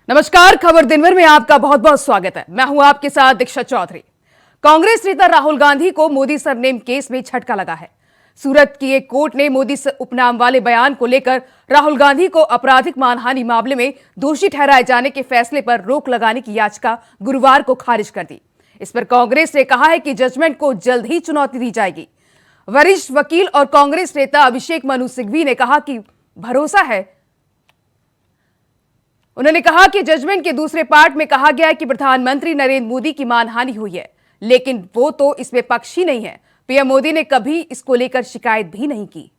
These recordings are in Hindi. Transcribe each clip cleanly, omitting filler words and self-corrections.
नमस्कार, खबर दिन भर में आपका बहुत बहुत स्वागत है। मैं हूं आपके साथ दीक्षा चौधरी। कांग्रेस नेता राहुल गांधी को मोदी सरनेम केस में झटका लगा है। सूरत की एक कोर्ट ने मोदी उपनाम वाले बयान को लेकर राहुल गांधी को आपराधिक मानहानि मामले में दोषी ठहराए जाने के फैसले पर रोक लगाने की याचिका गुरुवार को खारिज कर दी। इस पर कांग्रेस ने कहा है कि जजमेंट को जल्द ही चुनौती दी जाएगी। वरिष्ठ वकील और कांग्रेस नेता अभिषेक मनु सिंघवी ने कहा कि भरोसा है। उन्होंने कहा कि जजमेंट के दूसरे पार्ट में कहा गया है कि प्रधानमंत्री नरेंद्र मोदी की मानहानि हुई है, लेकिन वो तो इसमें पक्षी नहीं है। पीएम मोदी ने कभी इसको लेकर शिकायत भी नहीं की।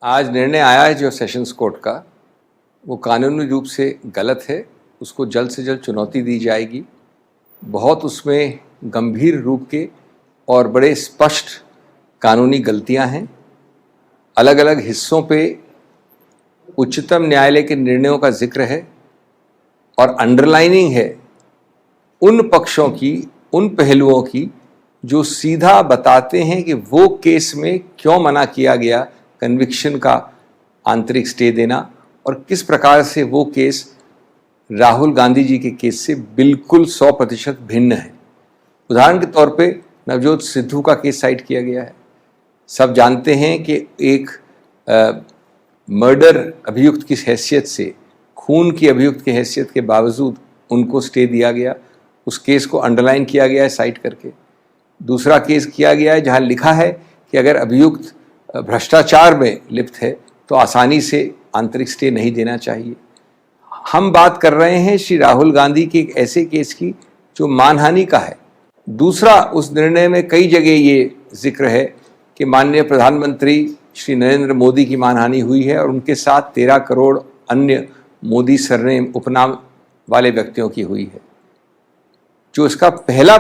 आज निर्णय आया है जो सेशंस कोर्ट का, वो कानूनी रूप से गलत है। उसको जल्द से जल्द चुनौती दी जाएगी। बहुत उसमें गंभीर रूप के और बड़े स्पष्ट कानूनी गलतियां हैं। अलग अलग हिस्सों पे उच्चतम न्यायालय के निर्णयों का जिक्र है और अंडरलाइनिंग है उन पक्षों की, उन पहलुओं की जो सीधा बताते हैं कि वो केस में क्यों मना किया गया कन्विक्शन का आंतरिक स्टे देना, और किस प्रकार से वो केस राहुल गांधी जी के केस से बिल्कुल 100% भिन्न है। उदाहरण के तौर पे नवजोत सिद्धू का केस साइट किया गया है। सब जानते हैं कि एक मर्डर अभियुक्त की हैसियत से, खून की अभियुक्त की हैसियत के बावजूद उनको स्टे दिया गया। उस केस को अंडरलाइन किया गया है साइट करके। दूसरा केस किया गया है जहां लिखा है कि अगर अभियुक्त भ्रष्टाचार में लिप्त है तो आसानी से आंतरिक स्टे नहीं देना चाहिए। हम बात कर रहे हैं श्री राहुल गांधी के एक ऐसे केस की जो मानहानि का है। दूसरा, उस निर्णय में कई जगह ये जिक्र है कि माननीय प्रधानमंत्री श्री नरेंद्र मोदी की मानहानि हुई है और उनके साथ 13 करोड़ अन्य मोदी सरनेम उपनाम वाले व्यक्तियों की हुई है। जो इसका पहला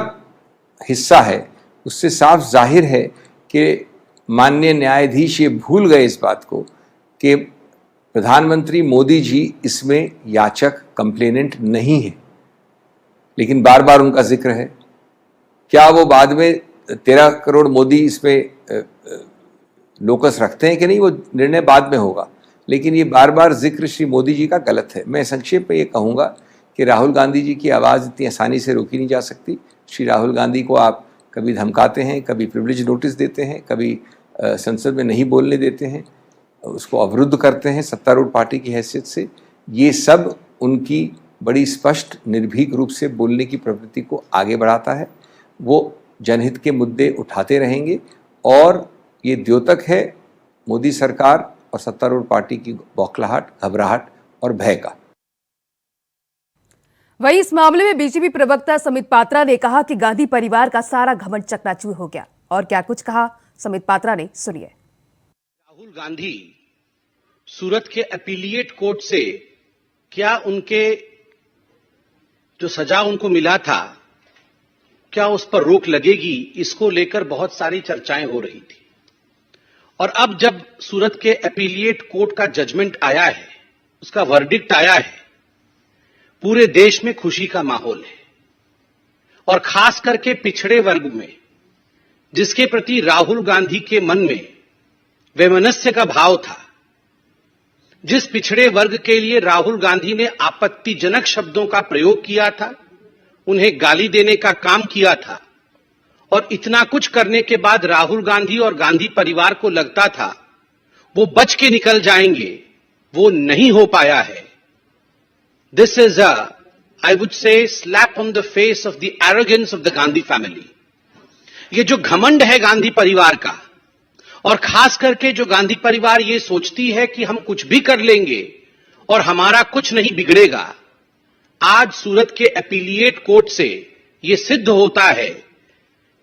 हिस्सा है उससे साफ जाहिर है कि माननीय न्यायाधीश ये भूल गए इस बात को कि प्रधानमंत्री मोदी जी इसमें याचक, कंप्लेनेंट नहीं है, लेकिन बार बार उनका जिक्र है। क्या वो बाद में 13 करोड़ मोदी इसमें लोकस रखते हैं कि नहीं, वो निर्णय बाद में होगा, लेकिन ये बार बार जिक्र श्री मोदी जी का गलत है। मैं संक्षेप में ये कहूँगा कि राहुल गांधी जी की आवाज़ इतनी आसानी से रोकी नहीं जा सकती। श्री राहुल गांधी को आप कभी धमकाते हैं, कभी प्रिविलेज नोटिस देते हैं, कभी संसद में नहीं बोलने देते हैं, उसको अवरुद्ध करते हैं सत्तारूढ़ पार्टी की हैसियत से। ये सब उनकी बड़ी स्पष्ट निर्भीक रूप से बोलने की प्रवृत्ति को आगे बढ़ाता है। वो जनहित के मुद्दे उठाते रहेंगे और ये द्योतक है मोदी सरकार और सत्तारूढ़ पार्टी की बौखलाहट, घबराहट और भय का। वहीं इस मामले में बीजेपी प्रवक्ता समित पात्रा ने कहा कि गांधी परिवार का सारा घमंड चकनाचूर हो गया। और क्या कुछ कहा समित पात्रा ने, सुनिए। राहुल गांधी सूरत के अपीलिएट कोर्ट से क्या उनके जो सजा उनको मिला था, क्या उस पर रोक लगेगी, इसको लेकर बहुत सारी चर्चाएं हो रही थी। और अब जब सूरत के अपीलिएट कोर्ट का जजमेंट आया है, उसका वर्डिक्ट आया है, पूरे देश में खुशी का माहौल है। और खास करके पिछड़े वर्ग में, जिसके प्रति राहुल गांधी के मन में वैमनस्य का भाव था, जिस पिछड़े वर्ग के लिए राहुल गांधी ने आपत्तिजनक शब्दों का प्रयोग किया था, उन्हें गाली देने का काम किया था, और इतना कुछ करने के बाद राहुल गांधी और गांधी परिवार को लगता था वो बच के निकल जाएंगे, वो नहीं हो पाया है। This is I would say slap on the face of the arrogance of the Gandhi family. ये जो घमंड है गांधी परिवार का, और खास करके जो गांधी परिवार ये सोचती है कि हम कुछ भी कर लेंगे और हमारा कुछ नहीं बिगड़ेगा, आज सूरत के अपीलिएट कोर्ट से यह सिद्ध होता है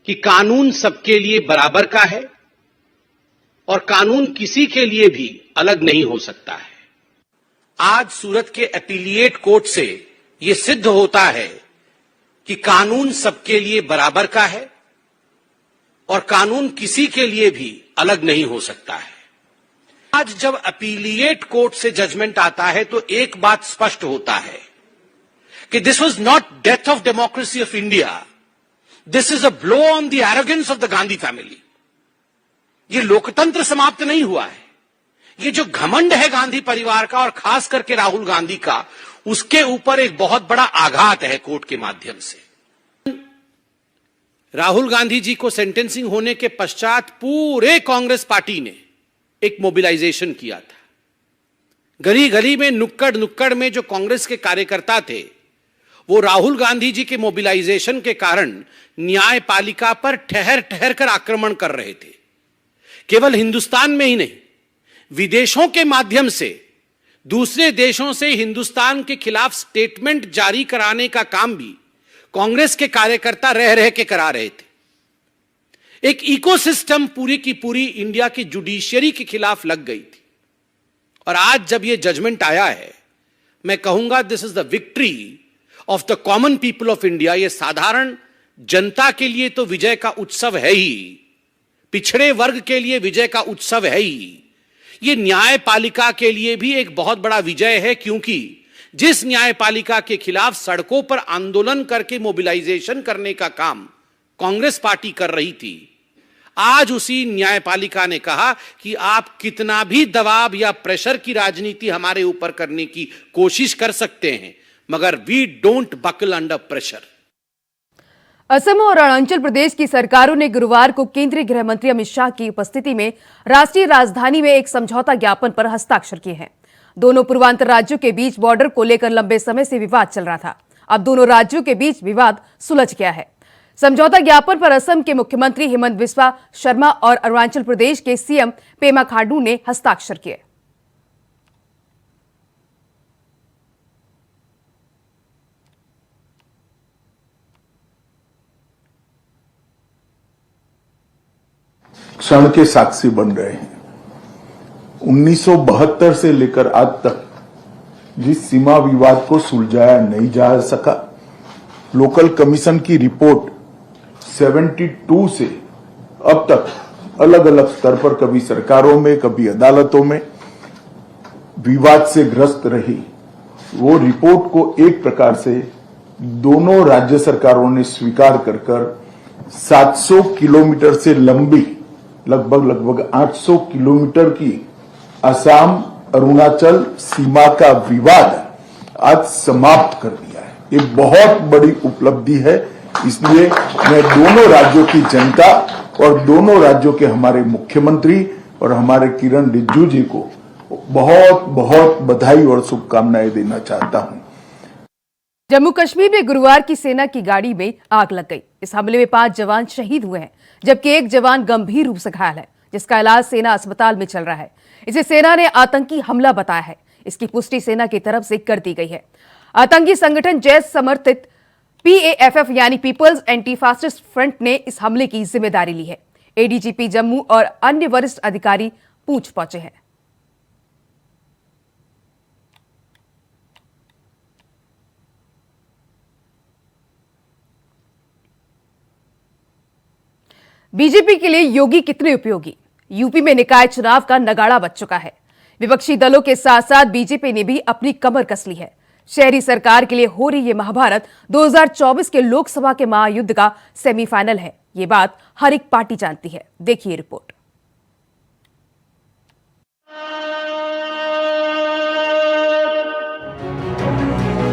कि कानून सबके लिए बराबर का है और कानून किसी के लिए भी अलग नहीं हो सकता है। आज सूरत के अपीलिएट कोर्ट से यह सिद्ध होता है कि कानून सबके लिए बराबर का है और कानून किसी के लिए भी अलग नहीं हो सकता है। आज जब अपीलिएट कोर्ट से जजमेंट आता है तो एक बात स्पष्ट होता है कि this was not death of democracy of India, this is a blow on the arrogance of the Gandhi family. ये लोकतंत्र समाप्त नहीं हुआ है, ये जो घमंड है गांधी परिवार का और खास करके राहुल गांधी का, उसके ऊपर एक बहुत बड़ा आघात है कोर्ट के माध्यम से। राहुल गांधी जी को सेंटेंसिंग होने के पश्चात पूरे कांग्रेस पार्टी ने एक मोबिलाइजेशन किया था। गली गली में, नुक्कड़ नुक्कड़ में जो कांग्रेस के कार्यकर्ता थे, वो राहुल गांधी जी के मोबिलाइजेशन के कारण न्यायपालिका पर ठहर ठहर कर आक्रमण कर रहे थे। केवल हिंदुस्तान में ही नहीं, विदेशों के माध्यम से दूसरे देशों से हिंदुस्तान के खिलाफ स्टेटमेंट जारी कराने का काम भी कांग्रेस के कार्यकर्ता रह रह के करा रहे थे। एक इकोसिस्टम पूरी की पूरी इंडिया की जुडिशियरी के खिलाफ लग गई थी। और आज जब यह जजमेंट आया है, मैं कहूंगा this is the victory of the common people of India. यह साधारण जनता के लिए तो विजय का उत्सव है ही, पिछड़े वर्ग के लिए विजय का उत्सव है ही, ये न्यायपालिका के लिए भी एक बहुत बड़ा विजय है। क्योंकि जिस न्यायपालिका के खिलाफ सड़कों पर आंदोलन करके मोबिलाइजेशन करने का काम कांग्रेस पार्टी कर रही थी, आज उसी न्यायपालिका ने कहा कि आप कितना भी दबाव या प्रेशर की राजनीति हमारे ऊपर करने की कोशिश कर सकते हैं, मगर we don't buckle under pressure. Assam और अरुणाचल प्रदेश की सरकारों ने गुरुवार को केंद्रीय गृह मंत्री अमित शाह की उपस्थिति में राष्ट्रीय राजधानी में एक समझौता ज्ञापन पर हस्ताक्षर किए हैं। दोनों पूर्वांचल राज्यों के बीच बॉर्डर को लेकर लंबे समय से विवाद चल रहा था। अब दोनों राज्यों के बीच विवाद सुलझ गया है। समझौता ज्ञापन पर असम के मुख्यमंत्री हेमंत बिस्वा शर्मा और अरुणाचल प्रदेश के सीएम पेमा खांडू ने हस्ताक्षर किए। क्षण के साक्षी बन रहे हैं। 1972 से लेकर आज तक जिस सीमा विवाद को सुलझाया नहीं जा सका, लोकल कमीशन की रिपोर्ट 72 से अब तक अलग अलग स्तर पर, कभी सरकारों में, कभी अदालतों में विवाद से ग्रस्त रही, वो रिपोर्ट को एक प्रकार से दोनों राज्य सरकारों ने स्वीकार कर 700 किलोमीटर से लंबी, लगभग 800 किलोमीटर की असम अरुणाचल सीमा का विवाद आज समाप्त कर दिया है। ये बहुत बड़ी उपलब्धि है। इसलिए मैं दोनों राज्यों की जनता और दोनों राज्यों के हमारे मुख्यमंत्री और हमारे किरण रिजिजू जी को बहुत बहुत बधाई और शुभकामनाएं देना चाहता हूं। जम्मू कश्मीर में गुरुवार की सेना की गाड़ी में आग लग गई। इस हमले में 5 जवान शहीद हुए हैं, जबकि एक जवान गंभीर रूप से घायल है, जिसका इलाज सेना अस्पताल में चल रहा है। इसे सेना ने आतंकी हमला बताया है। इसकी पुष्टि सेना की तरफ से कर दी गई है। आतंकी संगठन जैश समर्थित PAFF यानी पीपल्स एंटी फासिस्ट फ्रंट ने इस हमले की जिम्मेदारी ली है। ADGP जम्मू और अन्य वरिष्ठ अधिकारी पूछ पहुंचे हैं। बीजेपी के लिए योगी कितने उपयोगी? यूपी में निकाय चुनाव का नगाड़ा बज चुका है। विपक्षी दलों के साथ साथ बीजेपी ने भी अपनी कमर कस ली है। शहरी सरकार के लिए हो रही ये महाभारत 2024 के लोकसभा के महायुद्ध का सेमीफाइनल है। ये बात हर एक पार्टी जानती है। देखिए रिपोर्ट।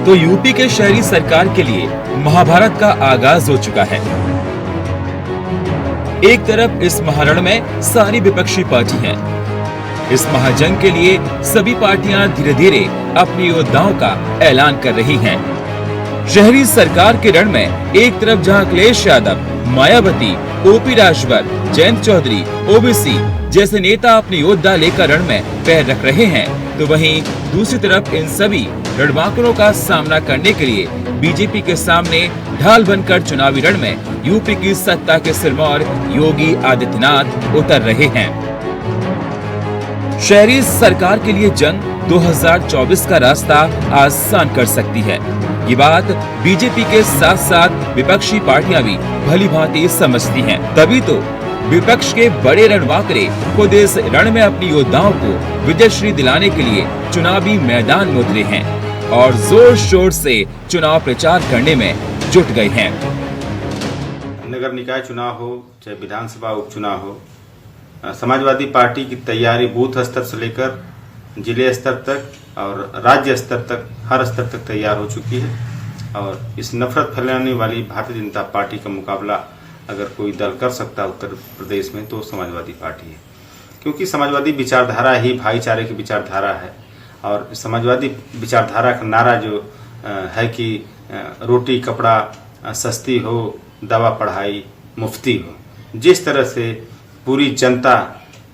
तो यूपी के शहरी सरकार के लिए महाभारत का आगाज हो चुका है। एक तरफ इस महारण में सारी विपक्षी पार्टी हैं। इस महाजंग के लिए सभी पार्टियां धीरे धीरे अपने योद्धाओं का ऐलान कर रही हैं। शहरी सरकार के रण में एक तरफ जहां अखिलेश यादव, मायावती, OP राजभर, जयंत चौधरी, OBC जैसे नेता अपने योद्धा लेकर रण में पैर रख रहे हैं, तो वहीं दूसरी तरफ इन सभी रणबांकुरों का सामना करने के लिए बीजेपी के सामने ढाल बनकर चुनावी रण में यूपी की सत्ता के सिरमौर योगी आदित्यनाथ उतर रहे हैं। शहरी सरकार के लिए जंग 2024 का रास्ता आसान कर सकती है। ये बात बीजेपी के साथ साथ विपक्षी पार्टियां भी भली भांति समझती हैं। तभी तो विपक्ष के बड़े रणबांकरे खुद इस रण में अपनी योद्धाओं को विजयश्री दिलाने के लिए चुनावी मैदान में उतरे हैं और जोर शोर से चुनाव प्रचार करने में जुट गए हैं। नगर निकाय चुनाव हो चाहे विधानसभा उपचुनाव हो, समाजवादी पार्टी की तैयारी बूथ स्तर से लेकर जिले स्तर तक और राज्य स्तर तक, हर स्तर तक तैयार हो चुकी है। और इस नफरत फैलाने वाली भारतीय जनता पार्टी का मुकाबला अगर कोई दल कर सकता है उत्तर प्रदेश में तो समाजवादी पार्टी है, क्योंकि समाजवादी विचारधारा ही भाईचारे की विचारधारा है। और समाजवादी विचारधारा का नारा जो है कि रोटी कपड़ा सस्ती हो, दवा पढ़ाई मुफ्ती हो, जिस तरह से पूरी जनता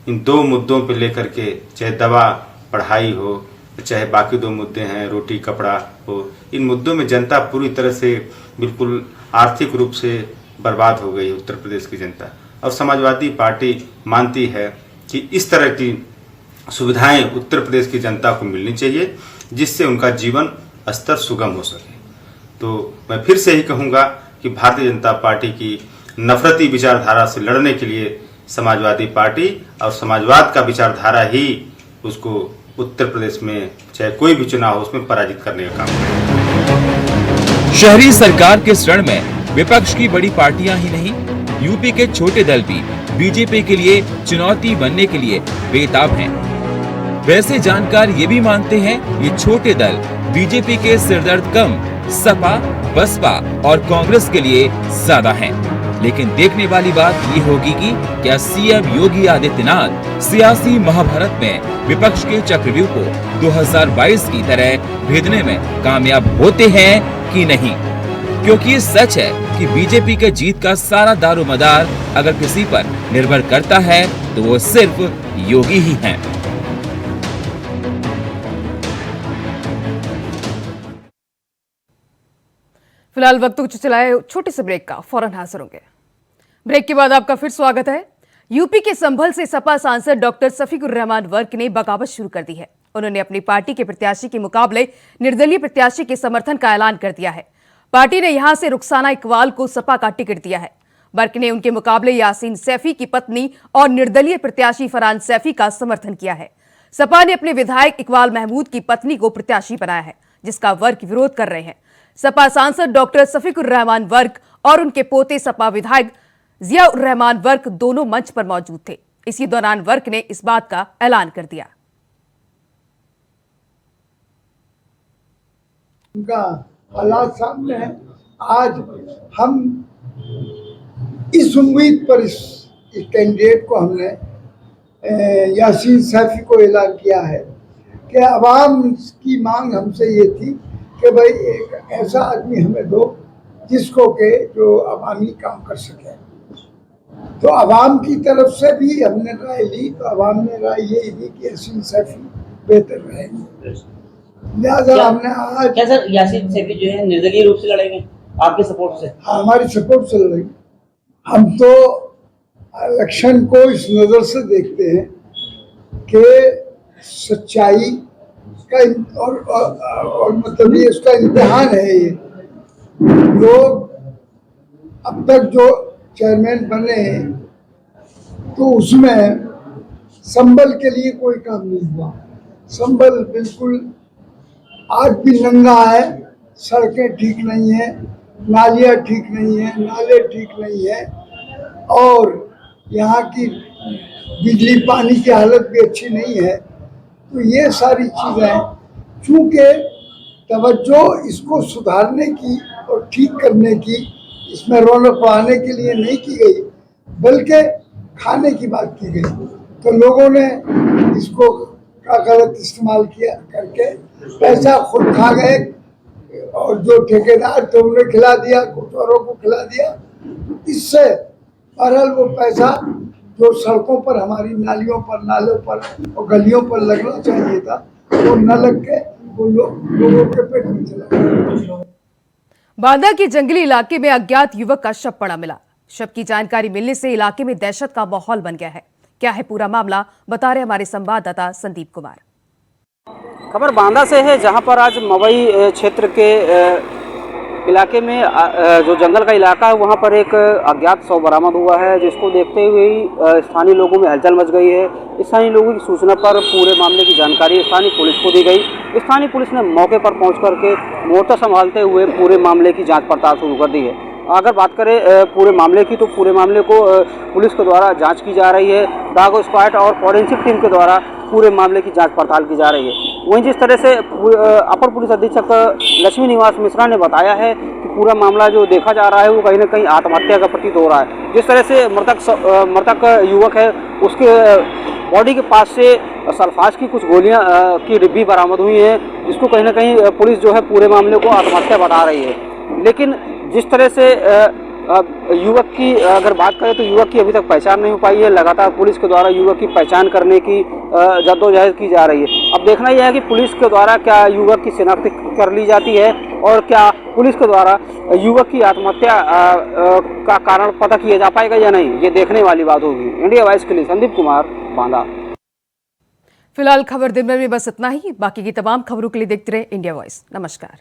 इन दो मुद्दों पर लेकर के, चाहे दवा पढ़ाई हो चाहे बाकी दो मुद्दे हैं रोटी कपड़ा हो, इन मुद्दों में जनता पूरी तरह से बिल्कुल आर्थिक रूप से बर्बाद हो गई उत्तर प्रदेश की जनता। और समाजवादी पार्टी मानती है कि इस तरह की सुविधाएं उत्तर प्रदेश की जनता को मिलनी चाहिए जिससे उनका जीवन स्तर सुगम हो सके। तो मैं फिर से ही कहूँगा कि भारतीय जनता पार्टी की नफरती विचारधारा से लड़ने के लिए समाजवादी पार्टी और समाजवाद का विचारधारा ही उसको उत्तर प्रदेश में चाहे कोई भी चुनाव हो उसमें पराजित करने का काम करेगा। शहरी सरकार के शरण में विपक्ष की बड़ी पार्टियां ही नहीं, यूपी के छोटे दल भी बीजेपी के लिए चुनौती बनने के लिए बेताब हैं। वैसे जानकार ये भी मानते हैं ये छोटे दल बीजेपी के सिरदर्द कम सपा, बसपा और कांग्रेस के लिए ज्यादा हैं। लेकिन देखने वाली बात ये होगी कि क्या सीएम योगी आदित्यनाथ सियासी महाभारत में विपक्ष के चक्रव्यूह को 2022 की तरह भेदने में कामयाब होते हैं कि नहीं। क्योंकि ये सच है कि बीजेपी के जीत का सारा दारोमदार अगर किसी पर निर्भर करता है तो वो सिर्फ योगी ही हैं। फिलहाल वक्त कुछ चलाए छोटे से ब्रेक का, फौरन हाजिर होंगे। ब्रेक के बाद आपका फिर स्वागत है। यूपी के संभल से सपा सांसद डॉक्टर सफीकुर रहमान वर्क ने बगावत शुरू कर दी है। उन्होंने अपनी पार्टी के प्रत्याशी के मुकाबले निर्दलीय प्रत्याशी के समर्थन का ऐलान कर दिया है। पार्टी ने यहां से रुखसाना इकबाल को सपा का टिकट दिया है। वर्क ने उनके मुकाबले यासीन सैफी की पत्नी और निर्दलीय प्रत्याशी फरहान सैफी का समर्थन किया है। सपा ने अपने विधायक इकबाल महमूद की पत्नी को प्रत्याशी बनाया है, जिसका वर्क विरोध कर रहे हैं। सपा सांसद डॉक्टर सफीकुर रहमान वर्क और उनके पोते सपा विधायक जियाउर रहमान वर्क दोनों मंच पर मौजूद थे। इसी दौरान वर्क ने इस बात का ऐलान कर दिया। उनका हालात सामने है। आज हम इस उम्मीद पर इस कैंडिडेट को हमने यासीन सैफी को ऐलान किया है कि अवाम की मांग हमसे ये थी कि भाई एक ऐसा आदमी हमें दो जिसको के जो अवामी काम कर सके। तो अवाम की तरफ से भी हमने राय ली, तो अवाम ने राय यही दी कि यासीन सैफी बेहतर रहेंगे। लिहाजा हमने आज क्या सर यासीन सैफी जो है निर्दलीय रूप से लड़ेंगे आपके सपोर्ट से? हमारी सपोर्ट से लड़ेंगे। हम तो इलेक्शन को इस नज़र से देखते हैं कि सच्चाई का और मतलब ये उसका इम्तिहान है। ये लोग अब तक जो चेयरमैन बने हैं तो उसमें संभल के लिए कोई काम नहीं हुआ। संभल बिल्कुल आज भी नंगा है, सड़कें ठीक नहीं है, नालियाँ ठीक नहीं है, नाले ठीक नहीं है और यहाँ की बिजली पानी की हालत भी अच्छी नहीं है। तो ये सारी चीज़ें चूँकि तवज्जो इसको सुधारने की और ठीक करने की, इसमें रौनक बढ़ाने के लिए नहीं की गई बल्कि खाने की बात की गई। तो लोगों ने इसको का गलत इस्तेमाल किया करके पैसा खुद खा गए और जो ठेकेदार थे उन्हें खिला दिया, कुछ औरों को खिला दिया। इससे बहरहाल वो पैसा जो सड़कों पर, हमारी नालियों पर, नालों पर और गलियों पर लगना चाहिए था वो न लग के वो लोगों के पेट में चला गया। बांदा के जंगली इलाके में अज्ञात युवक का शव पड़ा मिला। शव की जानकारी मिलने से इलाके में दहशत का माहौल बन गया है। क्या है पूरा मामला, बता रहे हमारे संवाददाता संदीप कुमार। खबर बांदा से है, जहां पर आज मवई क्षेत्र के इलाके में जो जंगल का इलाका है वहां पर एक अज्ञात शव बरामद हुआ है, जिसको देखते हुए ही स्थानीय लोगों में हलचल मच गई है। स्थानीय लोगों की सूचना पर पूरे मामले की जानकारी स्थानीय पुलिस को दी गई। स्थानीय पुलिस ने मौके पर पहुंच करके मोर्चा संभालते हुए पूरे मामले की जांच पड़ताल शुरू कर दी है। अगर बात करें पूरे मामले की, तो पूरे मामले को पुलिस के द्वारा जांच की जा रही है। डाग स्क्वाड और फॉरेंसिक टीम के द्वारा पूरे मामले की जांच पड़ताल की जा रही है। वहीं जिस तरह से अपर पुलिस अधीक्षक लक्ष्मी निवास मिश्रा ने बताया है कि पूरा मामला जो देखा जा रहा है वो कहीं ना कहीं आत्महत्या का प्रतीत हो रहा है। जिस तरह से मृतक युवक है, उसके बॉडी के पास से सल्फास की कुछ गोलियां की डिब्बी बरामद हुई हैं, जिसको कहीं ना कहीं पुलिस जो है पूरे मामले को आत्महत्या बता रही है। लेकिन जिस तरह से युवक की अगर बात करें तो युवक की अभी तक पहचान नहीं हो पाई है। लगातार पुलिस के द्वारा युवक की पहचान करने की जद्दोजहद की जा रही है। अब देखना यह है कि पुलिस के द्वारा क्या युवक की शिनाख्त कर ली जाती है और क्या पुलिस के द्वारा युवक की आत्महत्या का कारण पता किया जा पाएगा या नहीं, ये देखने वाली बात होगी। इंडिया वॉइस के लिए संदीप कुमार, बांदा। फिलहाल खबर दिन भर में बस इतना ही। बाकी की तमाम खबरों के लिए देखते रहे इंडिया वॉइस। नमस्कार।